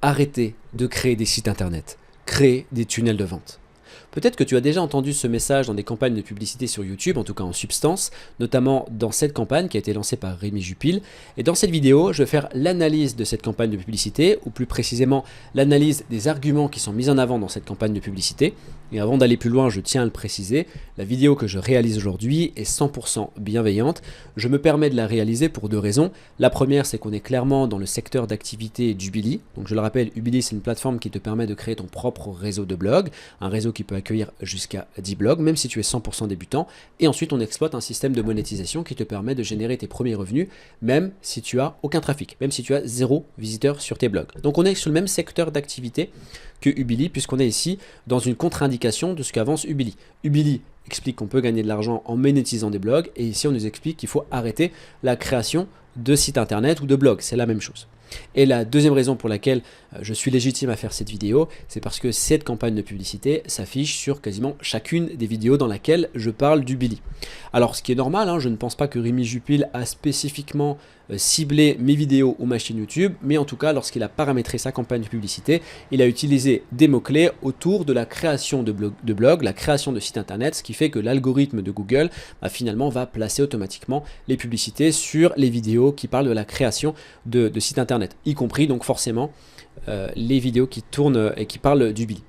arrêter de créer des sites internet, créer des tunnels de vente. Peut-être que tu as déjà entendu ce message dans des campagnes de publicité sur YouTube, en tout cas en substance, notamment dans cette campagne qui a été lancée par Rémi Jupil. Et dans cette vidéo, je vais faire l'analyse de cette campagne de publicité, ou plus précisément l'analyse des arguments qui sont mis en avant dans cette campagne de publicité. Et avant d'aller plus loin, je tiens à le préciser, la vidéo que je réalise aujourd'hui est 100% bienveillante. Je me permets de la réaliser pour deux raisons. La première, c'est qu'on est clairement dans le secteur d'activité d'Ubili. Donc je le rappelle, Ubili, c'est une plateforme qui te permet de créer ton propre réseau de blogs, un réseau qui peut accueillir jusqu'à 10 blogs, même si tu es 100% débutant. Et ensuite, on exploite un système de monétisation qui te permet de générer tes premiers revenus, même si tu as aucun trafic, même si tu as 0 visiteur sur tes blogs. Donc on est sur le même secteur d'activité que Ubili, puisqu'on est ici dans une contre-indication de ce qu'avance Ubili. Ubili explique qu'on peut gagner de l'argent en monétisant des blogs, et ici on nous explique qu'il faut arrêter la création de sites internet ou de blogs, c'est la même chose. Et la deuxième raison pour laquelle je suis légitime à faire cette vidéo, c'est parce que cette campagne de publicité s'affiche sur quasiment chacune des vidéos dans laquelle je parle d'Ubili. Alors ce qui est normal, je ne pense pas que Rémi Jupil a spécifiquement ciblé mes vidéos ou ma chaîne YouTube, mais en tout cas lorsqu'il a paramétré sa campagne de publicité, il a utilisé des mots-clés autour de la création de blogs, la création de sites internet, ce qui fait que l'algorithme de Google finalement va placer automatiquement les publicités sur les vidéos qui parlent de la création de sites internet, y compris donc forcément les vidéos qui tournent et qui parlent d'Ubili.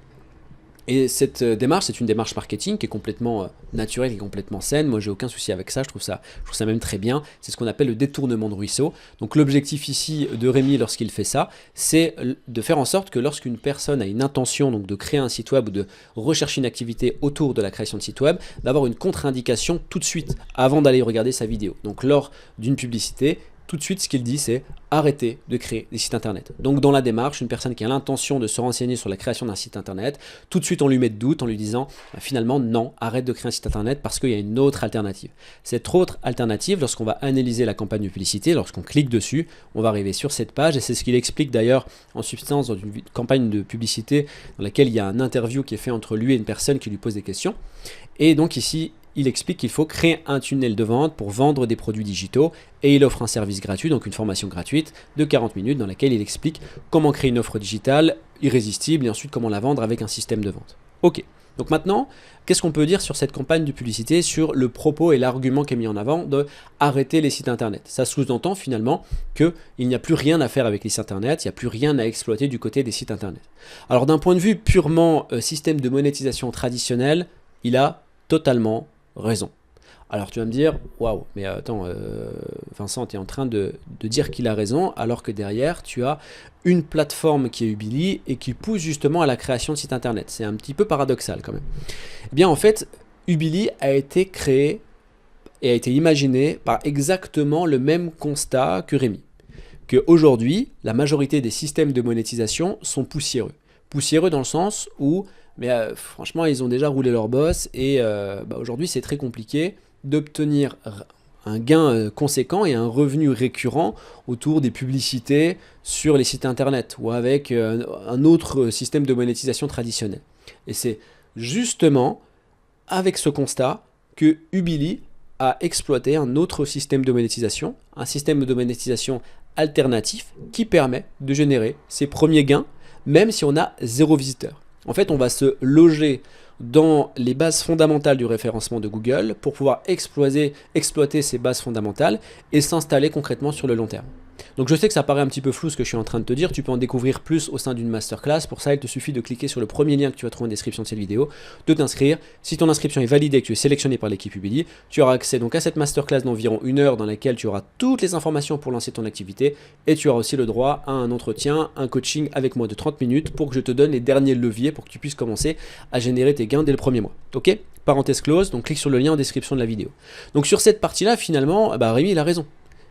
Et cette démarche, c'est une démarche marketing qui est complètement naturelle et complètement saine. Moi, j'ai aucun souci avec ça, je trouve ça même très bien. C'est ce qu'on appelle le détournement de ruisseau. Donc l'objectif ici de Rémi lorsqu'il fait ça, c'est de faire en sorte que lorsqu'une personne a une intention donc de créer un site web ou de rechercher une activité autour de la création de site web, d'avoir une contre-indication tout de suite avant d'aller regarder sa vidéo. Donc lors d'une publicité, tout de suite, ce qu'il dit, c'est arrêter de créer des sites internet. Donc dans la démarche, une personne qui a l'intention de se renseigner sur la création d'un site internet, tout de suite on lui met de doute en lui disant finalement non, arrête de créer un site internet parce qu'il y a une autre alternative. Cette autre alternative, lorsqu'on va analyser la campagne de publicité, lorsqu'on clique dessus, on va arriver sur cette page et c'est ce qu'il explique d'ailleurs en substance dans une campagne de publicité dans laquelle il y a un interview qui est fait entre lui et une personne qui lui pose des questions. Et donc ici, il explique qu'il faut créer un tunnel de vente pour vendre des produits digitaux et il offre un service gratuit, donc une formation gratuite de 40 minutes dans laquelle il explique comment créer une offre digitale irrésistible et ensuite comment la vendre avec un système de vente. Ok, donc maintenant, qu'est-ce qu'on peut dire sur cette campagne de publicité, sur le propos et l'argument qui est mis en avant de arrêter les sites internet? Ça sous-entend finalement qu'il n'y a plus rien à faire avec les sites internet, il n'y a plus rien à exploiter du côté des sites internet. Alors d'un point de vue purement système de monétisation traditionnel, il a totalement raison. Alors tu vas me dire, waouh, mais attends, Vincent, tu es en train de dire qu'il a raison, alors que derrière, tu as une plateforme qui est Ubili et qui pousse justement à la création de sites internet. C'est un petit peu paradoxal quand même. Eh bien en fait, Ubili a été créé et a été imaginé par exactement le même constat que Rémi. Qu'aujourd'hui, la majorité des systèmes de monétisation sont poussiéreux. Poussiéreux dans le sens où franchement, ils ont déjà roulé leur boss et aujourd'hui, c'est très compliqué d'obtenir un gain conséquent et un revenu récurrent autour des publicités sur les sites internet ou avec un autre système de monétisation traditionnel. Et c'est justement avec ce constat que Ubili a exploité un autre système de monétisation, un système de monétisation alternatif qui permet de générer ses premiers gains, même si on a 0 visiteur. En fait, on va se loger dans les bases fondamentales du référencement de Google pour pouvoir exploiter ces bases fondamentales et s'installer concrètement sur le long terme. Donc je sais que ça paraît un petit peu flou ce que je suis en train de te dire, tu peux en découvrir plus au sein d'une masterclass. Pour ça, il te suffit de cliquer sur le premier lien que tu vas trouver en description de cette vidéo, de t'inscrire. Si ton inscription est validée et que tu es sélectionné par l'équipe Ubili, tu auras accès donc à cette masterclass d'environ 1 heure dans laquelle tu auras toutes les informations pour lancer ton activité et tu auras aussi le droit à un entretien, un coaching avec moi de 30 minutes pour que je te donne les derniers leviers pour que tu puisses commencer à générer tes gains dès le premier mois. Ok ? Parenthèse close, donc clique sur le lien en description de la vidéo. Donc sur cette partie-là, finalement, Rémi il a raison.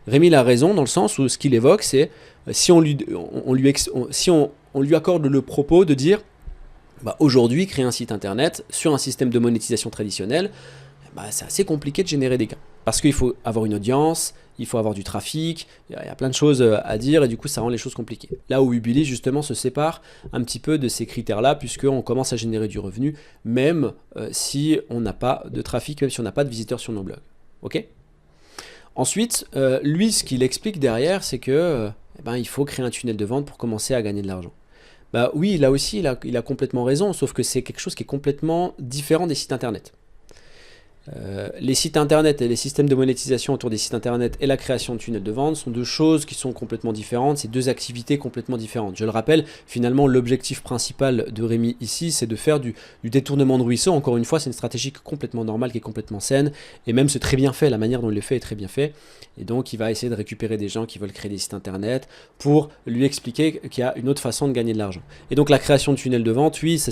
Rémi a raison dans le sens où ce qu'il évoque, c'est si on lui accorde le propos de dire aujourd'hui, créer un site internet sur un système de monétisation traditionnel, c'est assez compliqué de générer des gains. Parce qu'il faut avoir une audience, il faut avoir du trafic, il y a plein de choses à dire et du coup ça rend les choses compliquées. Là où Ubili justement se sépare un petit peu de ces critères-là puisqu'on commence à générer du revenu même si on n'a pas de trafic, même si on n'a pas de visiteurs sur nos blogs. Ok ? Ensuite, lui, ce qu'il explique derrière, c'est que il faut créer un tunnel de vente pour commencer à gagner de l'argent. Bah oui, là aussi, il a complètement raison, sauf que c'est quelque chose qui est complètement différent des sites internet. Les sites internet et les systèmes de monétisation autour des sites internet et la création de tunnels de vente sont deux choses qui sont complètement différentes, c'est deux activités complètement différentes. Je le rappelle, finalement l'objectif principal de Rémi ici, c'est de faire du détournement de ruisseau. Encore une fois, c'est une stratégie complètement normale, qui est complètement saine, et même c'est très bien fait, la manière dont il le fait est très bien fait. Et donc il va essayer de récupérer des gens qui veulent créer des sites internet pour lui expliquer qu'il y a une autre façon de gagner de l'argent. Et donc la création de tunnels de vente, oui, ça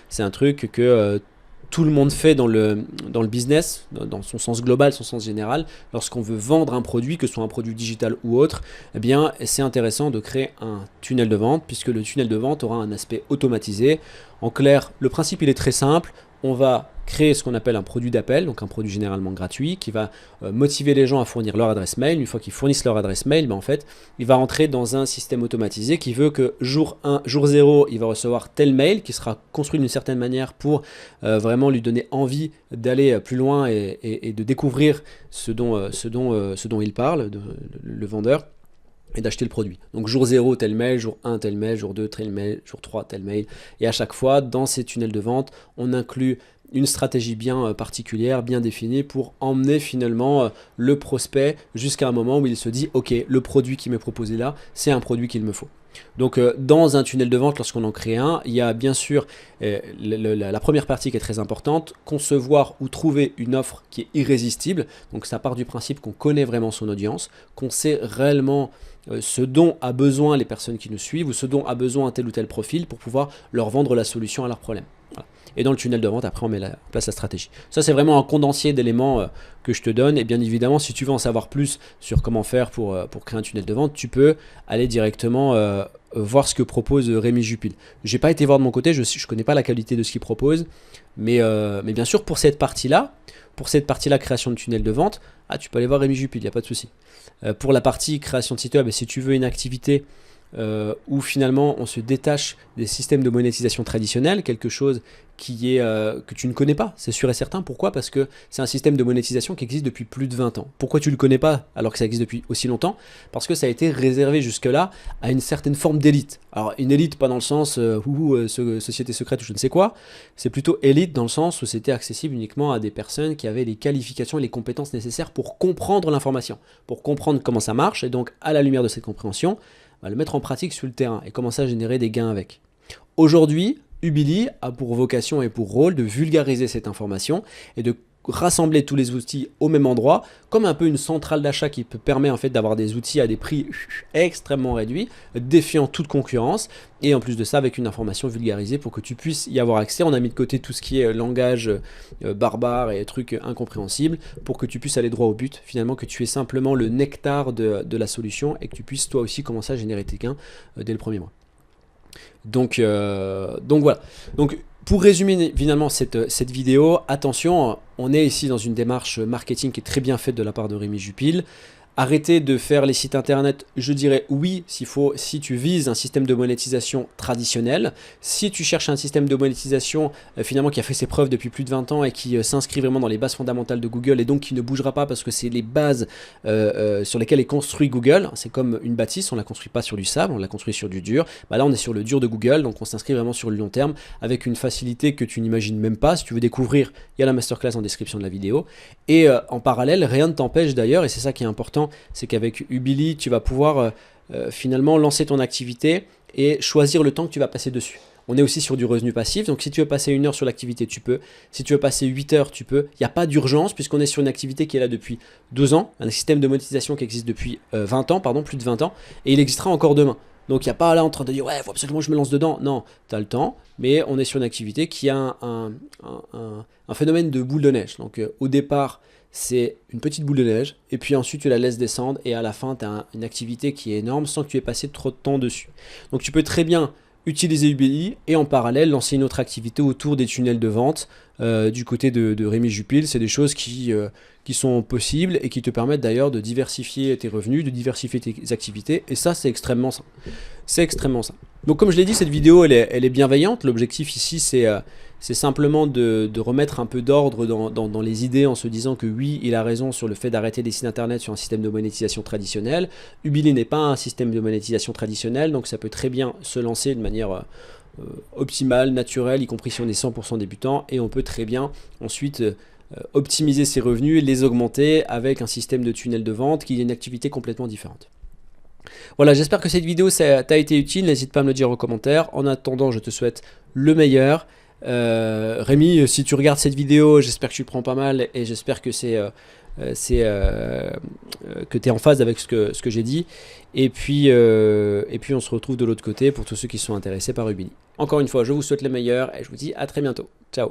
c'est un truc que tout le monde fait dans le business, dans son sens global, son sens général. Lorsqu'on veut vendre un produit, que ce soit un produit digital ou autre, eh bien, c'est intéressant de créer un tunnel de vente, puisque le tunnel de vente aura un aspect automatisé. En clair, le principe, il est très simple. On va créer ce qu'on appelle un produit d'appel, donc un produit généralement gratuit, qui va motiver les gens à fournir leur adresse mail. Une fois qu'ils fournissent leur adresse mail, ben en fait, il va rentrer dans un système automatisé qui veut que jour 1, jour 0, il va recevoir tel mail qui sera construit d'une certaine manière pour vraiment lui donner envie d'aller plus loin et de découvrir ce dont il parle, le vendeur, et d'acheter le produit. Donc jour 0 tel mail, jour 1 tel mail, jour 2 tel mail, jour 3 tel mail. Et à chaque fois, dans ces tunnels de vente, on inclut une stratégie bien particulière, bien définie pour emmener finalement le prospect jusqu'à un moment où il se dit « Ok, le produit qui m'est proposé là, c'est un produit qu'il me faut ». Donc dans un tunnel de vente, lorsqu'on en crée un, il y a bien sûr la première partie qui est très importante, concevoir ou trouver une offre qui est irrésistible. Donc ça part du principe qu'on connaît vraiment son audience, qu'on sait réellement ce dont a besoin les personnes qui nous suivent ou ce dont a besoin un tel ou tel profil pour pouvoir leur vendre la solution à leur problème. Voilà. Et dans le tunnel de vente, après, on met en place la stratégie. Ça, c'est vraiment un condensé d'éléments que je te donne. Et bien évidemment, si tu veux en savoir plus sur comment faire pour créer un tunnel de vente, tu peux aller directement voir ce que propose Rémi Jupil. Je n'ai pas été voir de mon côté, je ne connais pas la qualité de ce qu'il propose. Mais bien sûr, pour cette partie-là, création de tunnel de vente, tu peux aller voir Rémi Jupil, il n'y a pas de souci. Pour la partie création de site web, si tu veux une activité où finalement on se détache des systèmes de monétisation traditionnels, quelque chose qui est, que tu ne connais pas, c'est sûr et certain. Pourquoi? Parce que c'est un système de monétisation qui existe depuis plus de 20 ans. Pourquoi tu ne le connais pas alors que ça existe depuis aussi longtemps? Parce que ça a été réservé jusque-là à une certaine forme d'élite. Alors une élite pas dans le sens société secrète ou je ne sais quoi, c'est plutôt élite dans le sens où c'était accessible uniquement à des personnes qui avaient les qualifications et les compétences nécessaires pour comprendre l'information, pour comprendre comment ça marche, et donc à la lumière de cette compréhension, le mettre en pratique sur le terrain et commencer à générer des gains avec. Aujourd'hui, Ubili a pour vocation et pour rôle de vulgariser cette information et de rassembler tous les outils au même endroit, comme un peu une centrale d'achat qui permet en fait d'avoir des outils à des prix extrêmement réduits, défiant toute concurrence, et en plus de ça avec une information vulgarisée pour que tu puisses y avoir accès. On a mis de côté tout ce qui est langage barbare et trucs incompréhensibles pour que tu puisses aller droit au but, finalement que tu aies simplement le nectar de la solution et que tu puisses toi aussi commencer à générer tes gains dès le premier mois. Donc voilà. Donc pour résumer finalement cette vidéo, attention, on est ici dans une démarche marketing qui est très bien faite de la part de Rémi Jupil. Arrêtez de faire les sites internet, je dirais oui, si tu vises un système de monétisation traditionnel. Si tu cherches un système de monétisation finalement qui a fait ses preuves depuis plus de 20 ans et qui s'inscrit vraiment dans les bases fondamentales de Google et donc qui ne bougera pas parce que c'est les bases sur lesquelles est construit Google. C'est comme une bâtisse, on ne la construit pas sur du sable, on la construit sur du dur. Là on est sur le dur de Google, donc on s'inscrit vraiment sur le long terme avec une facilité que tu n'imagines même pas. Si tu veux découvrir, il y a la masterclass en description de la vidéo. Et en parallèle, rien ne t'empêche d'ailleurs, et c'est ça qui est important, c'est qu'avec Ubili, tu vas pouvoir finalement lancer ton activité et choisir le temps que tu vas passer dessus. On est aussi sur du revenu passif, donc si tu veux passer 1 heure sur l'activité, tu peux. Si tu veux passer 8 heures, tu peux. Il n'y a pas d'urgence puisqu'on est sur une activité qui est là depuis 2 ans, un système de monétisation qui existe depuis 20 ans, plus de 20 ans, et il existera encore demain. Donc il n'y a pas là en train de dire « ouais, il faut absolument que je me lance dedans ». Non, tu as le temps, mais on est sur une activité qui a un phénomène de boule de neige. Donc au départ, c'est une petite boule de neige, et puis ensuite tu la laisses descendre, et à la fin tu as une activité qui est énorme sans que tu aies passé trop de temps dessus. Donc tu peux très bien utiliser Ubili et en parallèle lancer une autre activité autour des tunnels de vente du côté de Rémi Jupil. C'est des choses qui sont possibles et qui te permettent d'ailleurs de diversifier tes revenus, de diversifier tes activités, et ça c'est extrêmement sain. C'est extrêmement sain. Donc comme je l'ai dit, cette vidéo elle est bienveillante. L'objectif ici c'est c'est simplement de remettre un peu d'ordre dans les idées en se disant que oui, il a raison sur le fait d'arrêter les sites internet sur un système de monétisation traditionnel. Ubili n'est pas un système de monétisation traditionnel, donc ça peut très bien se lancer de manière optimale, naturelle, y compris si on est 100% débutant, et on peut très bien ensuite optimiser ses revenus et les augmenter avec un système de tunnel de vente qui est une activité complètement différente. Voilà, j'espère que cette vidéo t'a été utile, n'hésite pas à me le dire en commentaire. En attendant, je te souhaite le meilleur. Rémi, si tu regardes cette vidéo, j'espère que tu le prends pas mal et j'espère que que tu es en phase avec ce que j'ai dit. Et puis on se retrouve de l'autre côté pour tous ceux qui sont intéressés par Ubili. Encore une fois, je vous souhaite le meilleur et je vous dis à très bientôt. Ciao.